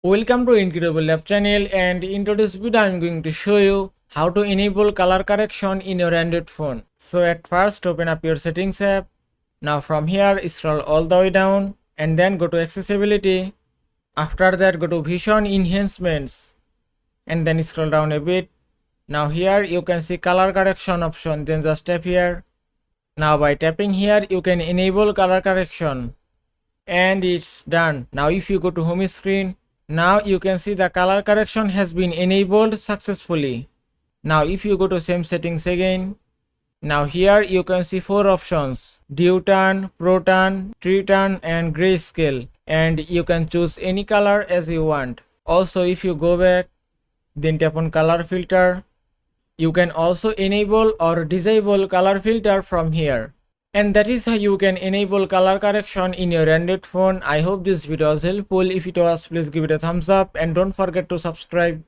Welcome to Incredible Lab channel, and in today's video I'm going to show you how to enable color correction in your Android phone. So at first open up your settings app. Now from here scroll all the way down and then go to accessibility. After that go to vision enhancements and then scroll down a bit. Now here you can see color correction option, then just tap here. Now by tapping here you can enable color correction and it's done. Now if you go to home screen, now you can see the color correction has been enabled successfully. Now if you go to same settings again, now here you can see 4 options: dew tone, pro tone, tree tone and grayscale, and you can choose any color as you want. Also if you go back, then tap on color filter, you can also enable or disable color filter from here. And that is how you can enable color correction in your Android phone. I hope this video was helpful. If it was, please give it a thumbs up and don't forget to subscribe.